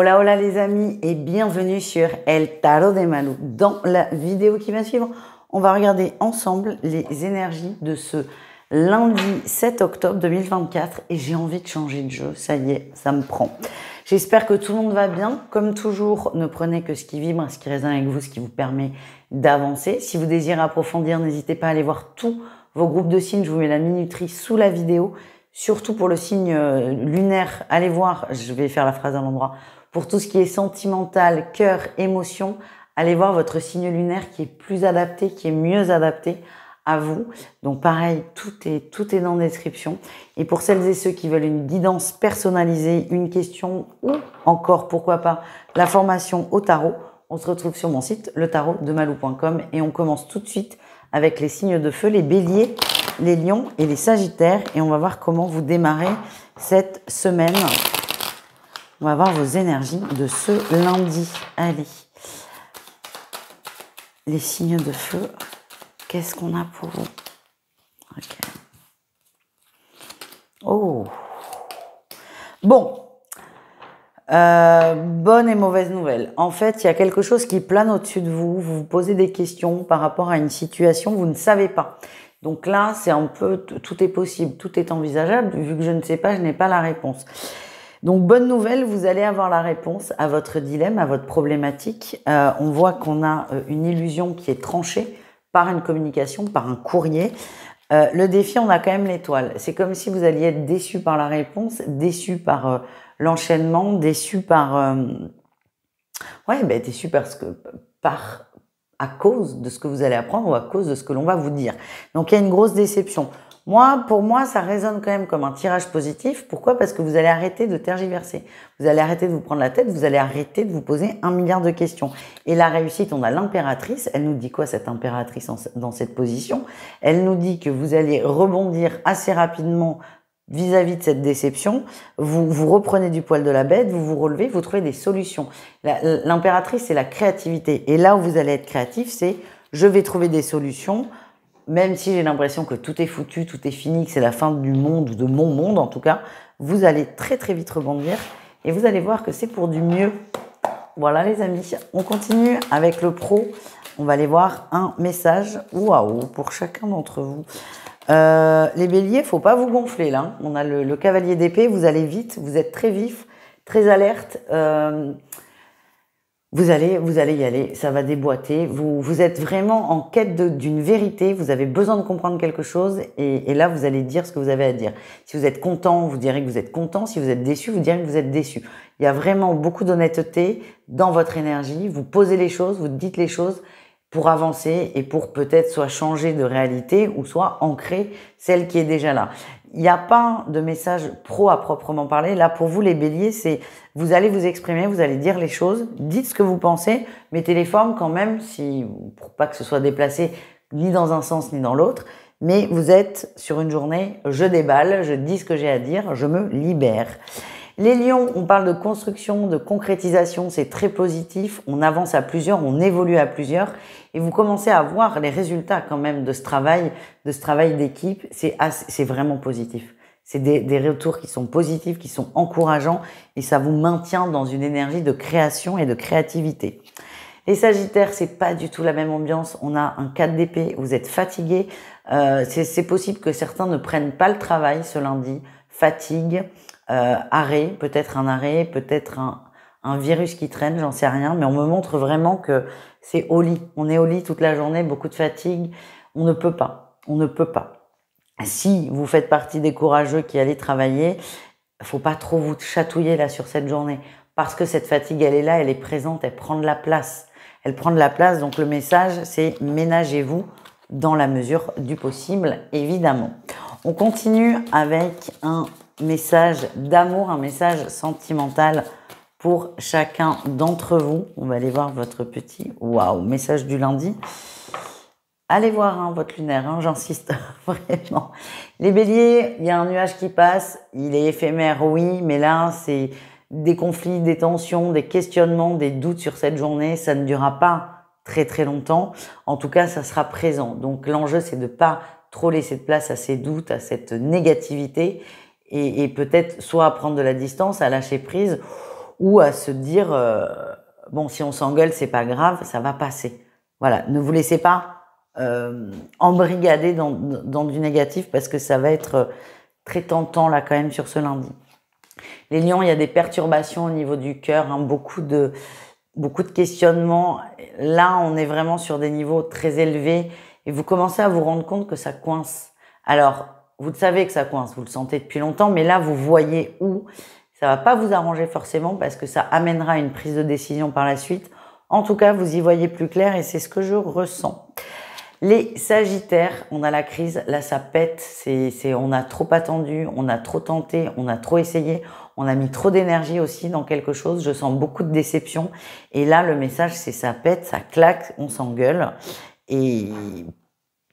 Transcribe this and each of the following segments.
Hola, hola les amis et bienvenue sur El Tarot de Malou. Dans la vidéo qui va suivre, on va regarder ensemble les énergies de ce lundi 7 octobre 2024 et j'ai envie de changer de jeu, ça y est, ça me prend. J'espère que tout le monde va bien. Comme toujours, ne prenez que ce qui vibre, ce qui résonne avec vous, ce qui vous permet d'avancer. Si vous désirez approfondir, n'hésitez pas à aller voir tous vos groupes de signes. Je vous mets la minuterie sous la vidéo. Surtout pour le signe lunaire, allez voir, je vais faire la phrase à l'endroit. Pour tout ce qui est sentimental, cœur, émotion, allez voir votre signe lunaire qui est plus adapté, qui est mieux adapté à vous. Donc pareil, tout est dans la description. Et pour celles et ceux qui veulent une guidance personnalisée, une question ou encore, pourquoi pas, la formation au tarot, on se retrouve sur mon site, letarotdemalou.com et on commence tout de suite avec les signes de feu, les béliers, les lions et les sagittaires. Et on va voir comment vous démarrez cette semaine. On va voir vos énergies de ce lundi. Allez, les signes de feu, qu'est-ce qu'on a pour vous? Ok. Oh. Bon. Bonne et mauvaise nouvelle. En fait, il y a quelque chose qui plane au-dessus de vous. Vous vous posez des questions par rapport à une situation, vous ne savez pas. Donc là, c'est un peu, tout est possible, tout est envisageable. Vu que je ne sais pas, je n'ai pas la réponse. Donc, bonne nouvelle, vous allez avoir la réponse à votre dilemme, à votre problématique. On voit qu'on a une illusion qui est tranchée par une communication, par un courrier. Le défi, on a quand même l'étoile. C'est comme si vous alliez être déçu par la réponse, déçu par l'enchaînement, déçu par... déçu parce que à cause de ce que vous allez apprendre ou à cause de ce que l'on va vous dire. Donc, il y a une grosse déception. Pour moi, ça résonne quand même comme un tirage positif. Pourquoi? Parce que vous allez arrêter de tergiverser. Vous allez arrêter de vous prendre la tête. Vous allez arrêter de vous poser 1 milliard de questions. Et la réussite, on a l'impératrice. Elle nous dit quoi, cette impératrice, dans cette position? Elle nous dit que vous allez rebondir assez rapidement vis-à-vis de cette déception. Vous reprenez du poil de la bête, vous vous relevez, vous trouvez des solutions. L'impératrice, c'est la créativité. Et là où vous allez être créatif, c'est je vais trouver des solutions. Même si j'ai l'impression que tout est foutu, tout est fini, que c'est la fin du monde, ou de mon monde en tout cas, vous allez très très vite rebondir et vous allez voir que c'est pour du mieux. Voilà les amis, on continue avec le pro. On va aller voir un message, waouh, pour chacun d'entre vous. Les béliers, faut pas vous gonfler là. On a le cavalier d'épée, vous allez vite, vous êtes très vif, très alerte. Vous allez y aller, ça va déboîter. Vous êtes vraiment en quête d'une vérité, vous avez besoin de comprendre quelque chose et là, vous allez dire ce que vous avez à dire. Si vous êtes content, vous direz que vous êtes content. Si vous êtes déçu, vous direz que vous êtes déçu. Il y a vraiment beaucoup d'honnêteté dans votre énergie. Vous posez les choses, vous dites les choses pour avancer et pour peut-être soit changer de réalité ou soit ancrer celle qui est déjà là. Il n'y a pas de message pro à proprement parler. Là, pour vous, les béliers, c'est vous allez vous exprimer, vous allez dire les choses, dites ce que vous pensez, mettez les formes quand même, pour pas que ce soit déplacé ni dans un sens ni dans l'autre. Mais vous êtes sur une journée, je déballe, je dis ce que j'ai à dire, je me libère. Les lions, on parle de construction, de concrétisation, c'est très positif. On avance à plusieurs, on évolue à plusieurs et vous commencez à voir les résultats quand même de ce travail d'équipe. C'est vraiment positif. C'est des retours qui sont positifs, qui sont encourageants et ça vous maintient dans une énergie de création et de créativité. Les sagittaires, c'est pas du tout la même ambiance. On a un 4 d'épée, vous êtes fatigué. C'est possible que certains ne prennent pas le travail ce lundi. Fatigue. Arrêt, peut-être un arrêt, peut-être un virus qui traîne, j'en sais rien, mais on me montre vraiment que c'est au lit. On est au lit toute la journée, beaucoup de fatigue. On ne peut pas. Si vous faites partie des courageux qui allez travailler, faut pas trop vous chatouiller là sur cette journée parce que cette fatigue, elle est là, elle est présente, elle prend de la place. Elle prend de la place, donc le message, c'est ménagez-vous dans la mesure du possible, évidemment. On continue avec un message d'amour, un message sentimental pour chacun d'entre vous. On va aller voir votre petit message du lundi. Allez voir votre lunaire, j'insiste vraiment. Les béliers, il y a un nuage qui passe, il est éphémère, oui, mais là, c'est des conflits, des tensions, des questionnements, des doutes sur cette journée. Ça ne durera pas très très longtemps. En tout cas, ça sera présent. Donc l'enjeu, c'est de pas trop laisser de place à ces doutes, à cette négativité et peut-être soit à prendre de la distance, à lâcher prise ou à se dire bon, si on s'engueule, c'est pas grave, ça va passer. Voilà, ne vous laissez pas embrigader dans du négatif parce que ça va être très tentant là quand même sur ce lundi. Les lions, il y a des perturbations au niveau du cœur, hein, beaucoup de questionnements. Là, on est vraiment sur des niveaux très élevés et vous commencez à vous rendre compte que ça coince. Alors, vous le savez que ça coince, vous le sentez depuis longtemps, mais là, vous voyez où. Ça va pas vous arranger forcément parce que ça amènera une prise de décision par la suite. En tout cas, vous y voyez plus clair et c'est ce que je ressens. Les Sagittaires, on a la crise, là ça pète, on a trop attendu, on a trop tenté, on a trop essayé, on a mis trop d'énergie aussi dans quelque chose, je sens beaucoup de déception. Et là, le message, c'est ça pète, ça claque, on s'engueule. Et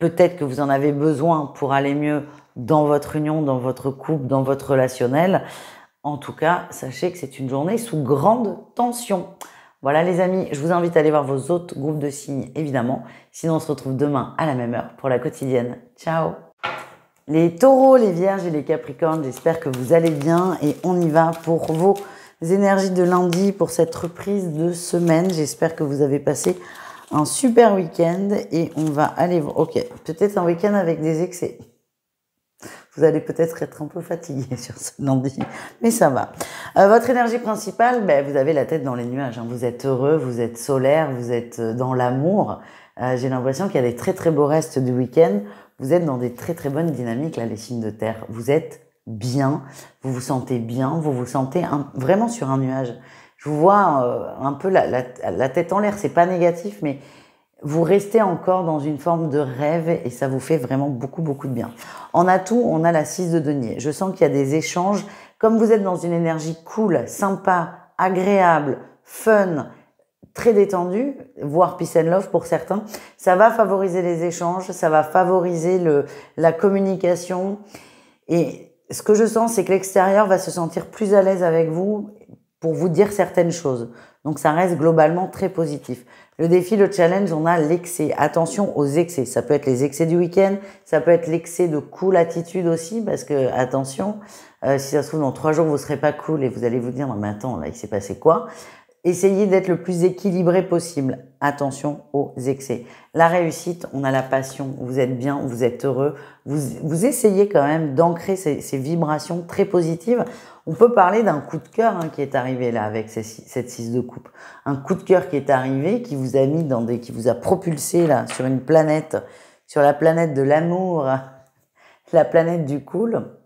peut-être que vous en avez besoin pour aller mieux dans votre union, dans votre couple, dans votre relationnel. En tout cas, sachez que c'est une journée sous grande tension. Voilà les amis, je vous invite à aller voir vos autres groupes de signes, évidemment. Sinon, on se retrouve demain à la même heure pour la quotidienne. Ciao! Les taureaux, les vierges et les capricornes, j'espère que vous allez bien. Et on y va pour vos énergies de lundi, pour cette reprise de semaine. J'espère que vous avez passé un super week-end. Et on va aller voir... Ok, peut-être un week-end avec des excès. Vous allez peut-être être un peu fatigué sur ce lundi, mais ça va. Votre énergie principale, vous avez la tête dans les nuages. Hein. Vous êtes heureux, vous êtes solaire, vous êtes dans l'amour. J'ai l'impression qu'il y a des très très beaux restes du week-end. Vous êtes dans des très très bonnes dynamiques, là, les signes de terre. Vous êtes bien, vous vous sentez bien, vous vous sentez vraiment sur un nuage. Je vous vois un peu la tête en l'air, c'est pas négatif, mais vous restez encore dans une forme de rêve et ça vous fait vraiment beaucoup, beaucoup de bien. En atout, on a la 6 de denier. Je sens qu'il y a des échanges. Comme vous êtes dans une énergie cool, sympa, agréable, fun, très détendue, voire peace and love pour certains, ça va favoriser les échanges, ça va favoriser la communication. Et ce que je sens, c'est que l'extérieur va se sentir plus à l'aise avec vous pour vous dire certaines choses. Donc ça reste globalement très positif. Le défi, le challenge, on a l'excès. Attention aux excès. Ça peut être les excès du week-end, ça peut être l'excès de cool attitude aussi, parce que attention, si ça se trouve dans 3 jours vous serez pas cool et vous allez vous dire non mais attends là il s'est passé quoi. Essayez d'être le plus équilibré possible. Attention aux excès. La réussite, on a la passion. Vous êtes bien, vous êtes heureux. Vous essayez quand même d'ancrer ces vibrations très positives. On peut parler d'un coup de cœur qui est arrivé là avec cette 6 de coupe. Un coup de cœur qui est arrivé, qui vous a mis qui vous a propulsé là sur une planète, sur la planète de l'amour, la planète du cool.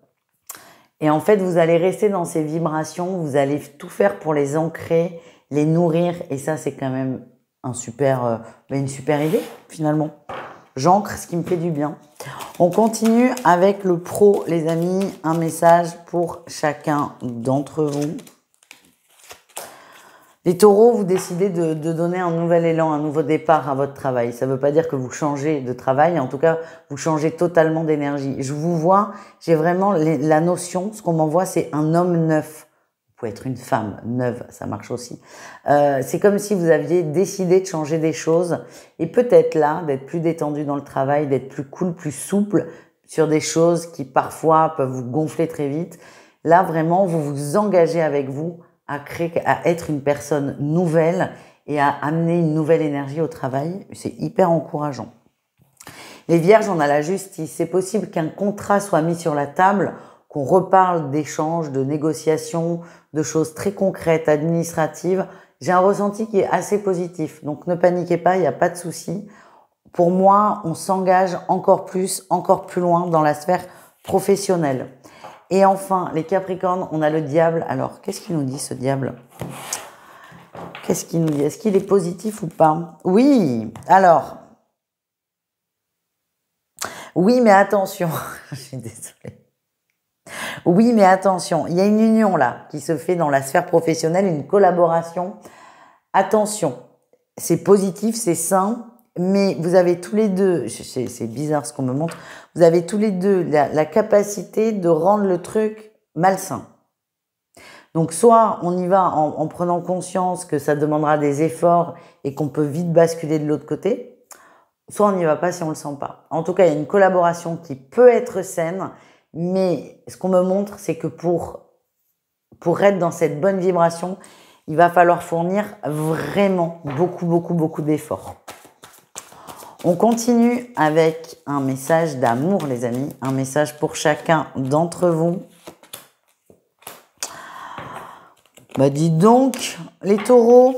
Et en fait, vous allez rester dans ces vibrations, vous allez tout faire pour les ancrer, les nourrir. Et ça, c'est quand même une super idée finalement. J'ancre ce qui me fait du bien. On continue avec le pro, les amis. Un message pour chacun d'entre vous. Les taureaux, vous décidez de donner un nouvel élan, un nouveau départ à votre travail. Ça ne veut pas dire que vous changez de travail. En tout cas, vous changez totalement d'énergie. Je vous vois, j'ai vraiment la notion, ce qu'on m'envoie, c'est un homme neuf. Vous pouvez être une femme neuve, ça marche aussi. C'est comme si vous aviez décidé de changer des choses et peut-être là, d'être plus détendu dans le travail, d'être plus cool, plus souple sur des choses qui parfois peuvent vous gonfler très vite. Là, vraiment, vous vous engagez avec vous à être une personne nouvelle et à amener une nouvelle énergie au travail. C'est hyper encourageant. Les vierges, on a la justice. C'est possible qu'un contrat soit mis sur la table, qu'on reparle d'échanges, de négociations, de choses très concrètes, administratives. J'ai un ressenti qui est assez positif. Donc ne paniquez pas, il n'y a pas de souci. Pour moi, on s'engage encore plus loin dans la sphère professionnelle. Et enfin, les Capricornes, on a le diable. Alors, qu'est-ce qu'il nous dit ce diable? Qu'est-ce qu'il nous dit? Est-ce qu'il est positif ou pas? Oui, alors. Oui, mais attention. Je suis désolée. Oui, mais attention, il y a une union là qui se fait dans la sphère professionnelle, une collaboration. Attention, c'est positif, c'est sain, mais vous avez tous les deux, c'est bizarre ce qu'on me montre, vous avez tous les deux la capacité de rendre le truc malsain. Donc soit on y va en prenant conscience que ça demandera des efforts et qu'on peut vite basculer de l'autre côté, soit on n'y va pas si on le sent pas. En tout cas, il y a une collaboration qui peut être saine, mais ce qu'on me montre, c'est que pour être dans cette bonne vibration, il va falloir fournir vraiment beaucoup d'efforts. On continue avec un message d'amour, les amis. Un message pour chacun d'entre vous. Bah, dites donc, les taureaux.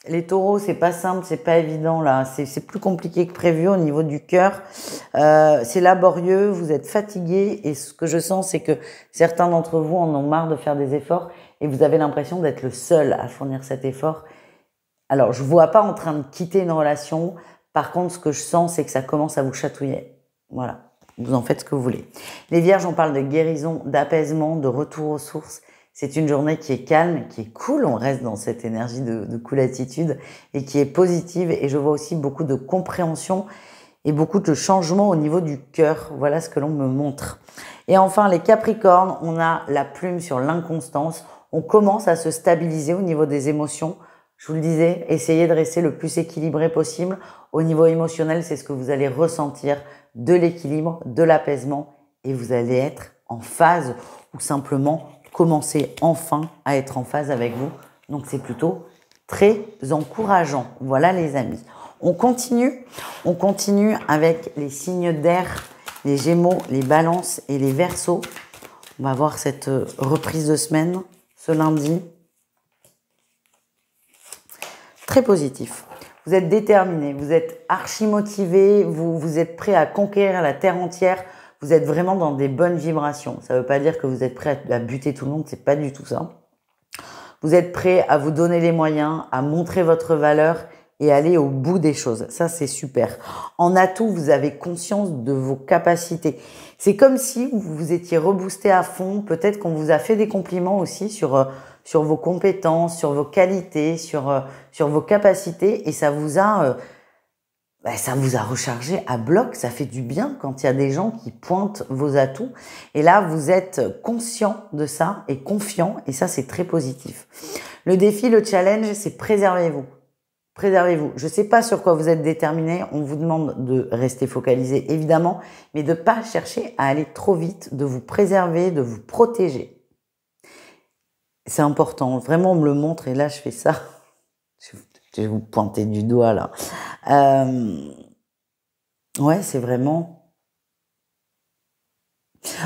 Les taureaux, c'est pas simple, c'est pas évident là. C'est plus compliqué que prévu au niveau du cœur. C'est laborieux, vous êtes fatigués. Et ce que je sens, c'est que certains d'entre vous en ont marre de faire des efforts. Et vous avez l'impression d'être le seul à fournir cet effort. Alors, je ne vous vois pas en train de quitter une relation. Par contre, ce que je sens, c'est que ça commence à vous chatouiller. Voilà, vous en faites ce que vous voulez. Les vierges, on parle de guérison, d'apaisement, de retour aux sources. C'est une journée qui est calme, qui est cool. On reste dans cette énergie de cool attitude et qui est positive. Et je vois aussi beaucoup de compréhension et beaucoup de changements au niveau du cœur. Voilà ce que l'on me montre. Et enfin, les capricornes, on a la plume sur l'inconstance. On commence à se stabiliser au niveau des émotions. Je vous le disais, essayez de rester le plus équilibré possible. Au niveau émotionnel, c'est ce que vous allez ressentir, de l'équilibre, de l'apaisement, et vous allez être en phase ou simplement commencer enfin à être en phase avec vous. Donc c'est plutôt très encourageant. Voilà les amis. On continue avec les signes d'air, les Gémeaux, les Balances et les Verseaux. On va voir cette reprise de semaine ce lundi. Très positif. Vous êtes déterminé, vous êtes archi motivé, vous êtes prêt à conquérir la terre entière. Vous êtes vraiment dans des bonnes vibrations. Ça ne veut pas dire que vous êtes prêt à buter tout le monde, c'est pas du tout ça. Vous êtes prêt à vous donner les moyens, à montrer votre valeur et aller au bout des choses. Ça, c'est super. En atout, vous avez conscience de vos capacités. C'est comme si vous vous étiez reboosté à fond. Peut-être qu'on vous a fait des compliments aussi sur vos compétences, sur vos qualités, sur vos capacités. Et ça vous a rechargé à bloc. Ça fait du bien quand il y a des gens qui pointent vos atouts. Et là, vous êtes conscient de ça et confiant. Et ça, c'est très positif. Le défi, le challenge, c'est préservez-vous. Préservez-vous. Je ne sais pas sur quoi vous êtes déterminé. On vous demande de rester focalisé, évidemment, mais de ne pas chercher à aller trop vite, de vous préserver, de vous protéger. C'est important. Vraiment, on me le montre et là, je fais ça. Je vais vous pointer du doigt, là. Ouais, c'est vraiment...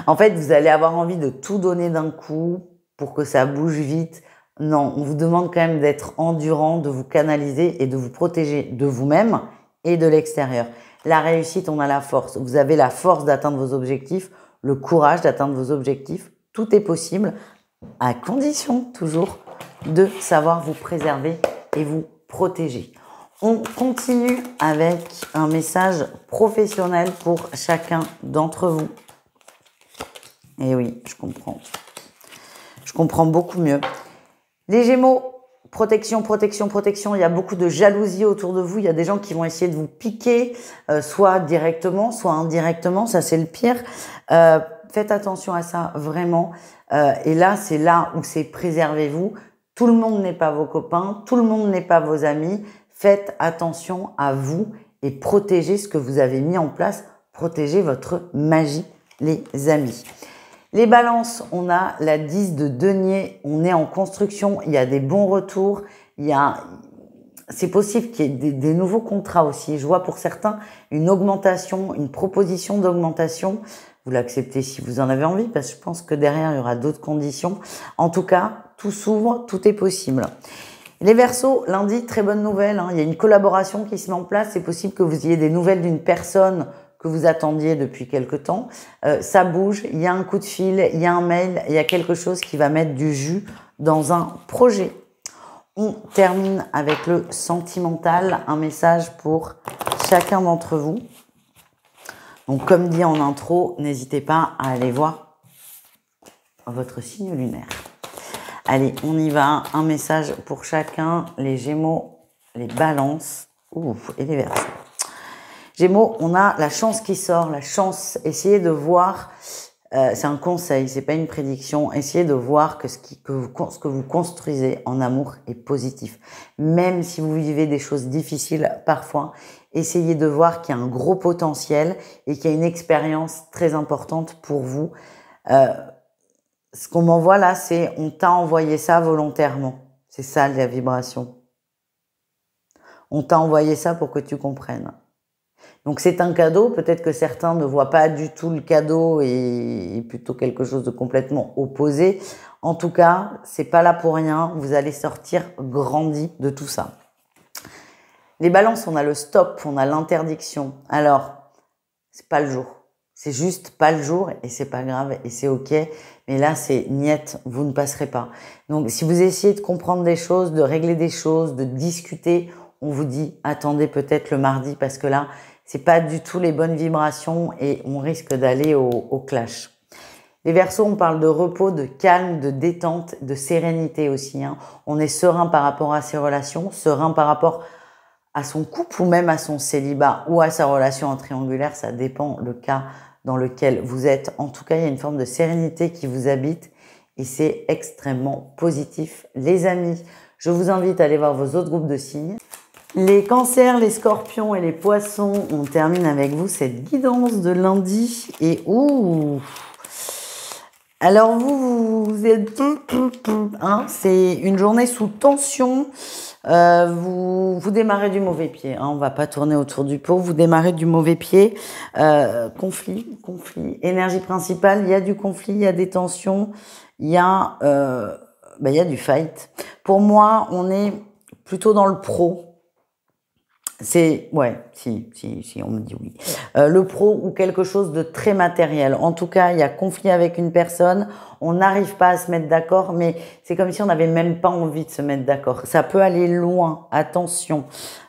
En fait, vous allez avoir envie de tout donner d'un coup pour que ça bouge vite. Non, on vous demande quand même d'être endurant, de vous canaliser et de vous protéger de vous-même et de l'extérieur. La réussite, on a la force. Vous avez la force d'atteindre vos objectifs, le courage d'atteindre vos objectifs. Tout est possible, à condition toujours de savoir vous préserver et vous protéger. On continue avec un message professionnel pour chacun d'entre vous. Et oui, je comprends. Je comprends beaucoup mieux. Les Gémeaux, protection, protection, protection. Il y a beaucoup de jalousie autour de vous. Il y a des gens qui vont essayer de vous piquer, soit directement, soit indirectement. Ça, c'est le pire. Faites attention à ça, vraiment. Et là, c'est là où c'est préservez-vous. Tout le monde n'est pas vos copains. Tout le monde n'est pas vos amis. Faites attention à vous et protégez ce que vous avez mis en place. Protégez votre magie, les amis. Les balances, on a la 10 de denier, on est en construction, il y a des bons retours, c'est possible qu'il y ait des nouveaux contrats aussi. Je vois pour certains une augmentation, une proposition d'augmentation. Vous l'acceptez si vous en avez envie, parce que je pense que derrière, il y aura d'autres conditions. En tout cas, tout s'ouvre, tout est possible. Les Verseaux, lundi, très bonne nouvelle, hein. Il y a une collaboration qui se met en place. C'est possible que vous ayez des nouvelles d'une personne que vous attendiez depuis quelque temps. Ça bouge, il y a un coup de fil, il y a un mail, il y a quelque chose qui va mettre du jus dans un projet. On termine avec le sentimental, un message pour chacun d'entre vous. Donc, comme dit en intro, n'hésitez pas à aller voir votre signe lunaire. Allez, on y va. Un message pour chacun, les Gémeaux, les Balances et les Verseaux. Gémeaux, on a la chance qui sort, la chance. Essayez de voir, c'est un conseil, c'est pas une prédiction. Essayez de voir que ce que vous construisez en amour est positif. Même si vous vivez des choses difficiles parfois, essayez de voir qu'il y a un gros potentiel et qu'il y a une expérience très importante pour vous. Ce qu'on m'envoie là, c'est on t'a envoyé ça volontairement. C'est ça la vibration. On t'a envoyé ça pour que tu comprennes. Donc c'est un cadeau, peut-être que certains ne voient pas du tout le cadeau et plutôt quelque chose de complètement opposé. En tout cas, c'est pas là pour rien, vous allez sortir grandi de tout ça. Les balances, on a le stop, on a l'interdiction. Alors, c'est pas le jour. C'est juste pas le jour et c'est pas grave et c'est ok. Mais là, c'est niet, vous ne passerez pas. Donc, si vous essayez de comprendre des choses, de régler des choses, de discuter, on vous dit attendez peut-être le mardi parce que là, c'est pas du tout les bonnes vibrations et on risque d'aller au clash. Les Verseaux, on parle de repos, de calme, de détente, de sérénité aussi. Hein. On est serein par rapport à ses relations, serein par rapport à son couple ou même à son célibat ou à sa relation en triangulaire. Ça dépend le cas dans lequel vous êtes. En tout cas, il y a une forme de sérénité qui vous habite et c'est extrêmement positif. Les amis, je vous invite à aller voir vos autres groupes de signes. Les cancers, les scorpions et les poissons, on termine avec vous cette guidance de lundi. Et alors vous êtes... Hein, c'est une journée sous tension. Vous démarrez du mauvais pied. Hein, on va pas tourner autour du pot. Vous démarrez du mauvais pied. Conflit. Énergie principale, il y a du conflit, il y a des tensions, il y a du fight. Pour moi, on est plutôt dans le pro. Si, on me dit oui. Le pro ou quelque chose de très matériel. En tout cas, il y a conflit avec une personne, on n'arrive pas à se mettre d'accord, mais c'est comme si on n'avait même pas envie de se mettre d'accord. Ça peut aller loin, attention.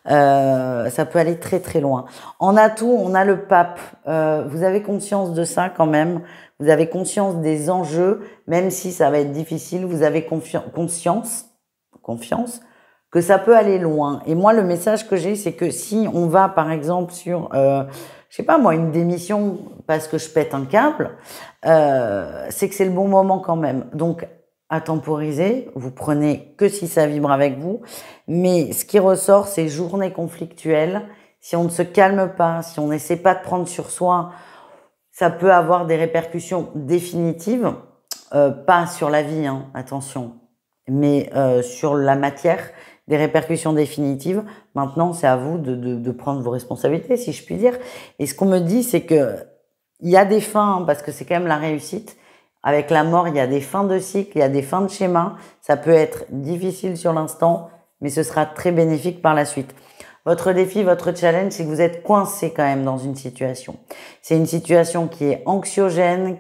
Ça peut aller très très loin. En atout, on a le pape. Vous avez conscience de ça quand même. Vous avez conscience des enjeux, même si ça va être difficile. Vous avez confiance que ça peut aller loin. Et moi, le message que j'ai, c'est que si on va, par exemple, sur, je sais pas moi, une démission parce que je pète un câble, c'est que c'est le bon moment quand même. Donc, à temporiser, vous prenez que si ça vibre avec vous. Mais ce qui ressort, c'est journée conflictuelle. Si on ne se calme pas, si on n'essaie pas de prendre sur soi, ça peut avoir des répercussions définitives, pas sur la vie, hein, attention, mais sur la matière, des répercussions définitives. Maintenant, c'est à vous de prendre vos responsabilités, si je puis dire. Et ce qu'on me dit, c'est que il y a des fins, hein, parce que c'est quand même la réussite. Avec la mort, il y a des fins de cycle, il y a des fins de schéma. Ça peut être difficile sur l'instant, mais ce sera très bénéfique par la suite. Votre défi, votre challenge, c'est que vous êtes coincé quand même dans une situation. C'est une situation qui est anxiogène,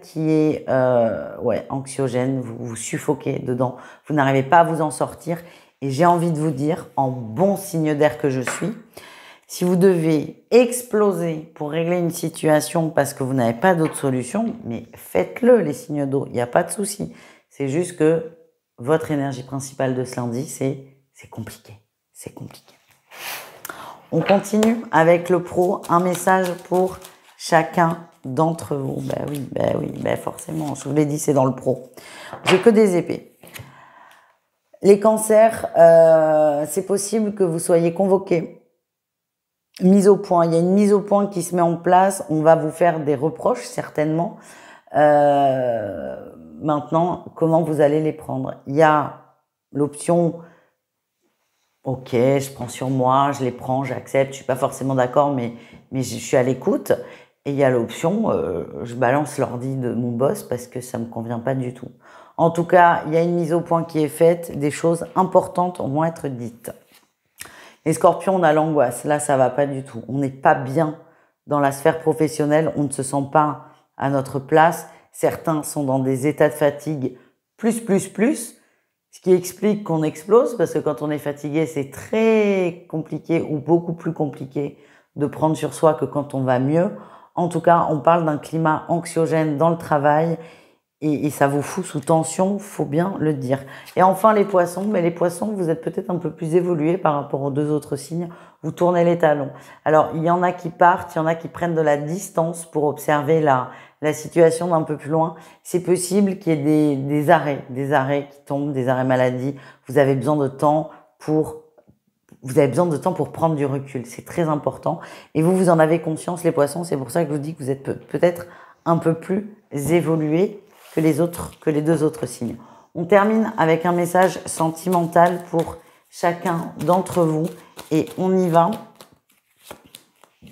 anxiogène. Vous suffoquez dedans. Vous n'arrivez pas à vous en sortir. Et j'ai envie de vous dire, en bon signe d'air que je suis, si vous devez exploser pour régler une situation parce que vous n'avez pas d'autre solution, mais faites-le, les signes d'eau, il n'y a pas de souci. C'est juste que votre énergie principale de ce lundi, c'est compliqué. C'est compliqué. On continue avec le pro, un message pour chacun d'entre vous. Forcément, je vous l'ai dit, c'est dans le pro. J'ai que des épées. Les cancers, c'est possible que vous soyez convoqués, mis au point. Il y a une mise au point qui se met en place. On va vous faire des reproches, certainement. Maintenant, comment vous allez les prendre? Il y a l'option, ok, je prends sur moi, je les prends, j'accepte. Je suis pas forcément d'accord, mais je suis à l'écoute. Et il y a l'option, je balance l'ordi de mon boss parce que ça me convient pas du tout. En tout cas, il y a une mise au point qui est faite, des choses importantes vont être dites. Les scorpions, on a l'angoisse. Là, ça va pas du tout. On n'est pas bien dans la sphère professionnelle, on ne se sent pas à notre place. Certains sont dans des états de fatigue plus, ce qui explique qu'on explose, parce que quand on est fatigué, c'est très compliqué ou beaucoup plus compliqué de prendre sur soi que quand on va mieux. En tout cas, on parle d'un climat anxiogène dans le travail et ça vous fout sous tension, faut bien le dire. Et enfin, les poissons. Mais les poissons, vous êtes peut-être un peu plus évolués par rapport aux deux autres signes. Vous tournez les talons. Alors, il y en a qui partent, il y en a qui prennent de la distance pour observer la situation d'un peu plus loin. C'est possible qu'il y ait des arrêts qui tombent, des arrêts maladie. Vous avez besoin de temps pour prendre du recul. C'est très important. Et vous en avez conscience, les poissons. C'est pour ça que je vous dis que vous êtes peut-être un peu plus évolués que les deux autres signes. On termine avec un message sentimental pour chacun d'entre vous. Et on y va.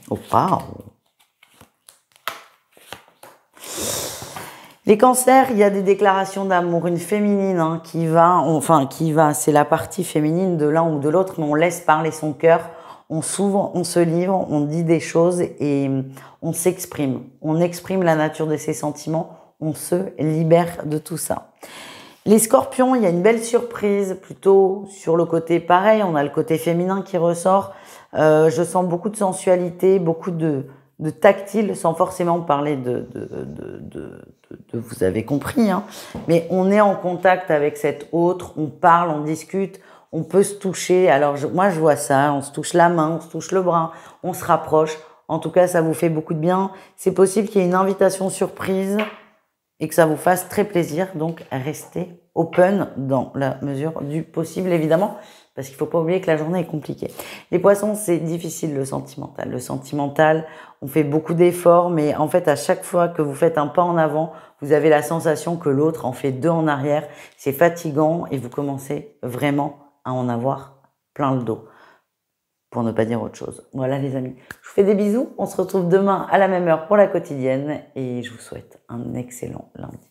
Oh, wow. Les cancers, il y a des déclarations d'amour, une féminine hein, qui va, c'est la partie féminine de l'un ou de l'autre, mais on laisse parler son cœur, on s'ouvre, on se livre, on dit des choses et on s'exprime. On exprime la nature de ses sentiments, on se libère de tout ça. Les scorpions, il y a une belle surprise, plutôt sur le côté pareil, on a le côté féminin qui ressort. Je sens beaucoup de sensualité, beaucoup de tactile, sans forcément parler de vous avez compris, hein, mais on est en contact avec cet autre, on parle, on discute, on peut se toucher. Alors moi je vois ça, on se touche la main, on se touche le bras, on se rapproche. En tout cas, ça vous fait beaucoup de bien. C'est possible qu'il y ait une invitation surprise et que ça vous fasse très plaisir. Donc restez open dans la mesure du possible, évidemment. Parce qu'il ne faut pas oublier que la journée est compliquée. Les poissons, c'est difficile le sentimental. Le sentimental, on fait beaucoup d'efforts, mais en fait, à chaque fois que vous faites un pas en avant, vous avez la sensation que l'autre en fait deux en arrière. C'est fatigant et vous commencez vraiment à en avoir plein le dos, pour ne pas dire autre chose. Voilà les amis, je vous fais des bisous. On se retrouve demain à la même heure pour la quotidienne et je vous souhaite un excellent lundi.